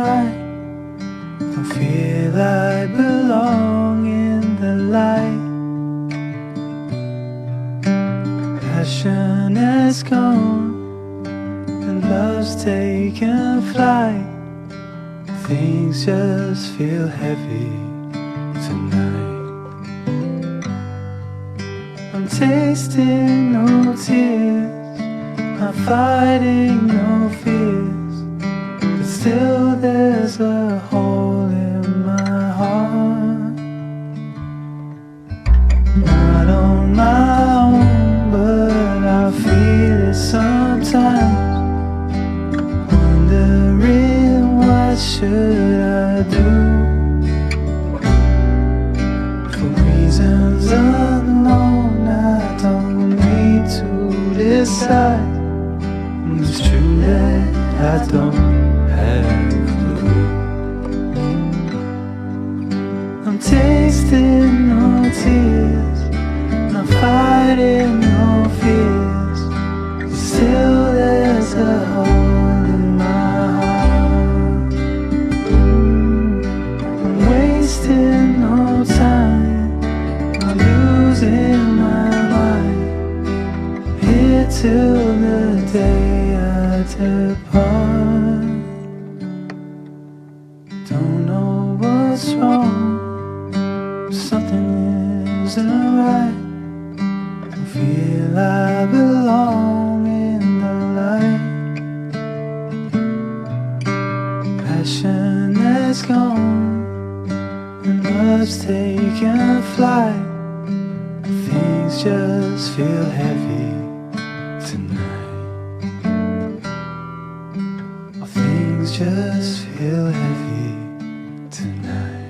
right. Don't feel I belong in the light. Passion has gone and love's taken flight. Things just feel heavy tonight. I'm tasting no tears, I'm fighting no fears, but still there's a hole in my heart. Not on my own, but I feel it sometimes. Wondering what should I do? For reasons unknown, I don't need to decide. It's true that I don't have a clue. I'm tasting no tears, I'm fighting no fears, but still there's a hole in my heart. I'm wasting no time, I'm losing my mind, here till the day I depart. Don't know what's wrong, something isn't right. Don't feel I belong in the light. Passion has gone and love's taken flight. Things just feel heavy tonight. Things just feel heavy tonight.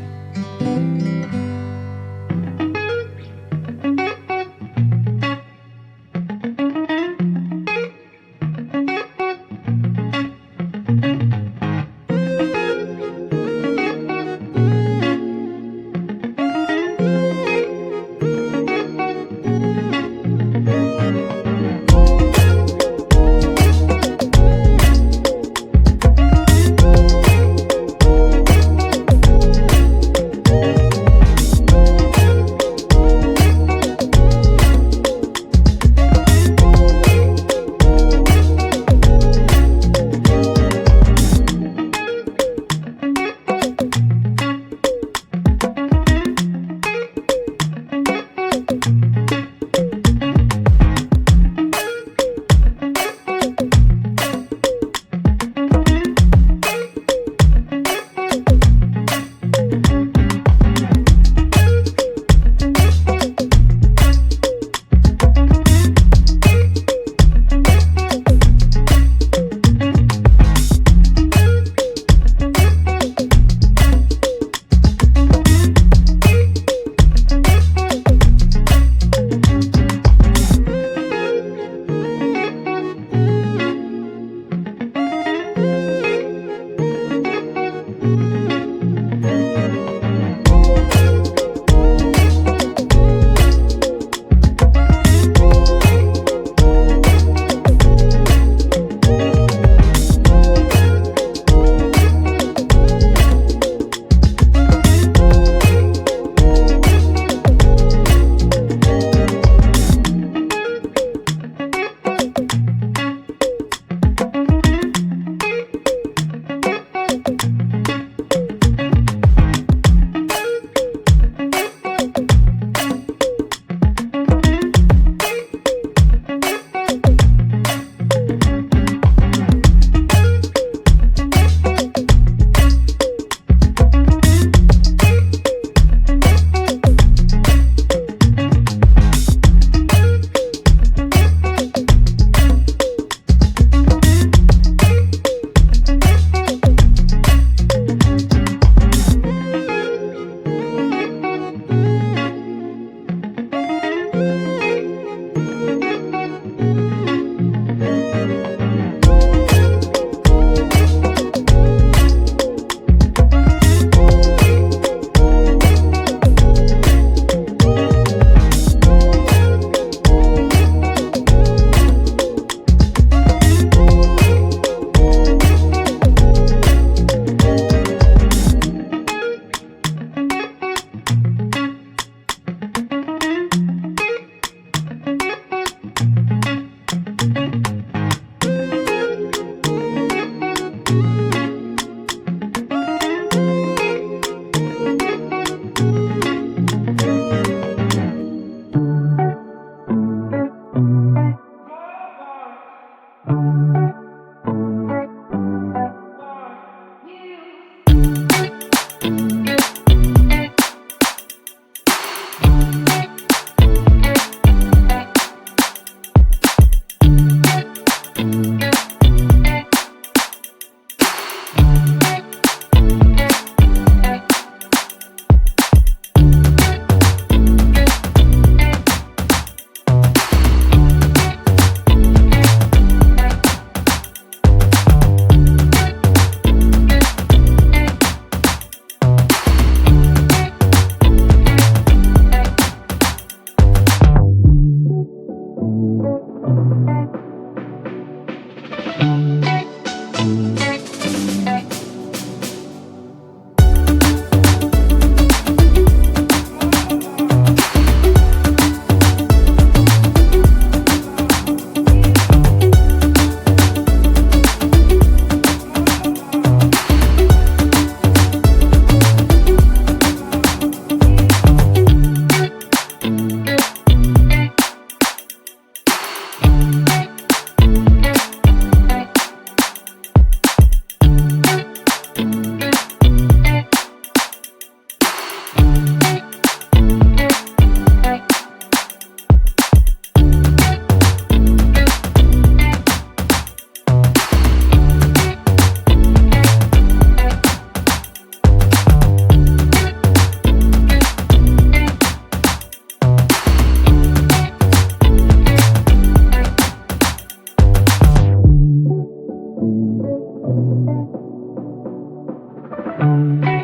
down.